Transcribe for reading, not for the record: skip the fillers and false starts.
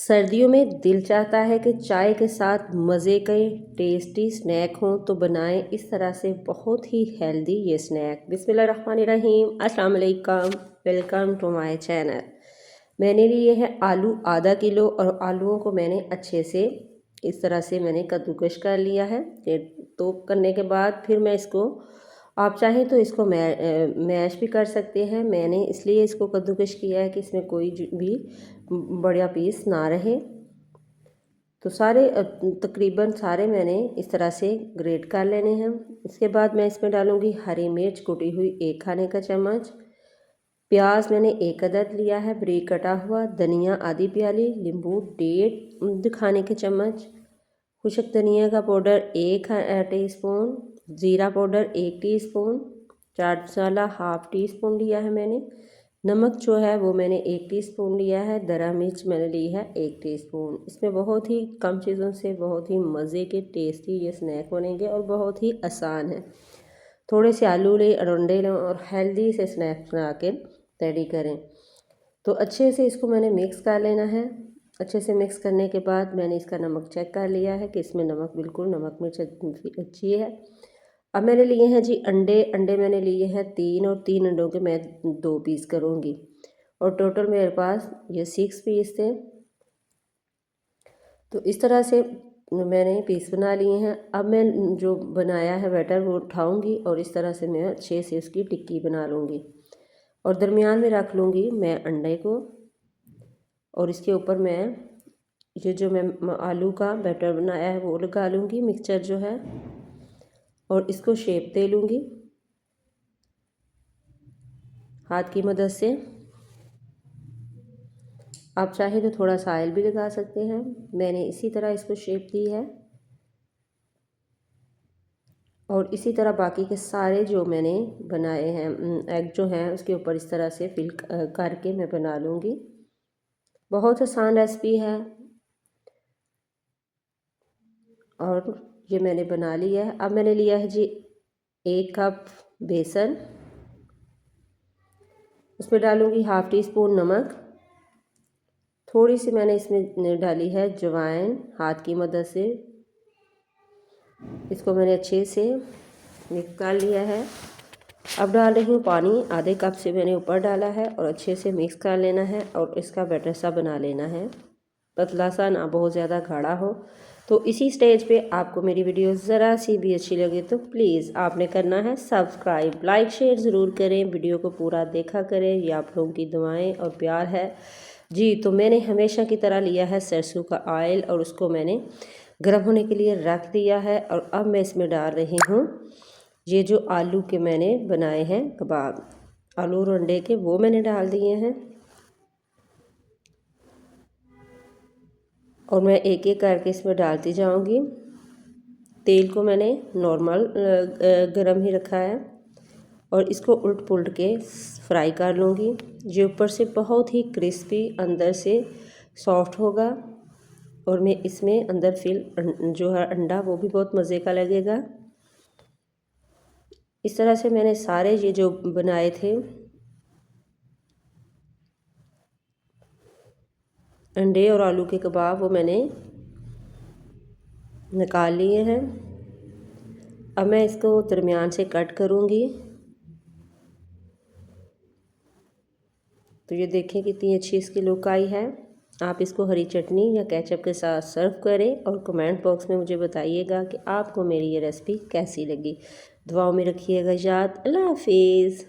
सर्दियों में दिल चाहता है कि चाय के साथ मज़े के टेस्टी स्नैक हों तो बनाएं इस तरह से बहुत ही हेल्दी ये स्नैक। बिस्मिल्लाहिर्रहमानिर्रहीम, अस्सलाम वालेकुम, वेलकम टू माय चैनल। मैंने लिए है आलू आधा किलो और आलूओं को मैंने अच्छे से इस तरह से मैंने कद्दूकश कर लिया है। तो करने के बाद फिर मैं इसको, आप चाहें तो इसको मैश भी कर सकते हैं। मैंने इसलिए इसको कद्दूकश किया है कि इसमें कोई भी बढ़िया पीस ना रहे। तो सारे तकरीबन सारे मैंने इस तरह से ग्रेट कर लेने हैं। इसके बाद मैं इसमें डालूँगी हरी मिर्च कुटी हुई 1 खाने का चम्मच, प्याज मैंने 1 अदद लिया है बारीक कटा हुआ, धनिया आधी प्याली, नींबू 1.5 खाने के चम्मच, खुशक धनिया का पाउडर 1 टीस्पून, ज़ीरा powder 1 teaspoon, chaat masala half tea spoon लिया है मैंने, नमक जो है वो मैंने 1 टीस्पून लिया है, दरा मिर्च मैंने ली है 1 टीस्पून। इसमें बहुत ही कम चीज़ों से बहुत ही मज़े के टेस्टी ये स्नैक बनेंगे और बहुत ही आसान है। थोड़े से आलू लें, अंडे लें और हेल्दी से स्नैक बना के रेडी करें। तो अच्छे से इसको मैंने मिक्स कर लेना है। अच्छे से मिक्स करने के बाद मैंने इसका नमक चेक कर लिया है कि इसमें नमक बिल्कुल नमक मिर्च अच्छी है। अब मैंने लिए हैं जी अंडे मैंने लिए हैं 3 और 3 अंडों के मैं 2 पीस करूँगी और टोटल मेरे पास ये 6 पीस थे। तो इस तरह से मैंने पीस बना लिए हैं। अब मैं जो बनाया है बैटर वो उठाऊँगी और इस तरह से मैं अच्छे से उसकी टिक्की बना लूँगी और दरमियान में रख लूँगी मैं अंडे को और इसके ऊपर मैं ये जो मैं आलू का बैटर बनाया है वो लगा लूँगी मिक्सचर जो है और इसको शेप दे लूँगी हाथ की मदद से। आप चाहे तो थोड़ा सा ऑयल भी लगा सकते हैं। मैंने इसी तरह इसको शेप दी है और इसी तरह बाकी के सारे जो मैंने बनाए हैं एग जो हैं उसके ऊपर इस तरह से फिल करके मैं बना लूँगी। बहुत आसान रेसिपी है और ये मैंने बना लिया है। अब मैंने लिया है जी 1 कप बेसन, उसमें डालूँगी हाफ़ टी स्पून नमक, थोड़ी सी मैंने इसमें डाली है अजवाइन हाथ की मदद से। इसको मैंने अच्छे से मिक्स कर लिया है। अब डाल रही हूँ पानी, आधे कप से मैंने ऊपर डाला है और अच्छे से मिक्स कर लेना है और इसका बैटर सा बना लेना है, पतला सा, ना बहुत ज़्यादा गाढ़ा हो। तो इसी स्टेज पे आपको मेरी वीडियो ज़रा सी भी अच्छी लगे तो प्लीज़ आपने करना है सब्सक्राइब, लाइक शेयर ज़रूर करें, वीडियो को पूरा देखा करें। ये आप लोगों की दुआएं और प्यार है जी। तो मैंने हमेशा की तरह लिया है सरसों का ऑयल और उसको मैंने गर्म होने के लिए रख दिया है और अब मैं इसमें डाल रही हूँ ये जो आलू के मैंने बनाए हैं कबाब, आलू और अंडे के, वो मैंने डाल दिए हैं और मैं एक एक करके इसमें डालती जाऊंगी। तेल को मैंने नॉर्मल गरम ही रखा है और इसको उलट पुलट के फ्राई कर लूँगी। ये ऊपर से बहुत ही क्रिस्पी, अंदर से सॉफ्ट होगा और मैं इसमें अंदर फिल जो है अंडा वो भी बहुत मज़े का लगेगा। इस तरह से मैंने सारे ये जो बनाए थे अंडे और आलू के कबाब वो मैंने निकाल लिए हैं। अब मैं इसको दरमियान से कट करूँगी। तो ये देखें कितनी अच्छी इसकी लुक आई है। आप इसको हरी चटनी या केचप के साथ सर्व करें और कमेंट बॉक्स में मुझे बताइएगा कि आपको मेरी ये रेसिपी कैसी लगी। दुआओं में रखिएगा याद। अल्लाह हाफिज़।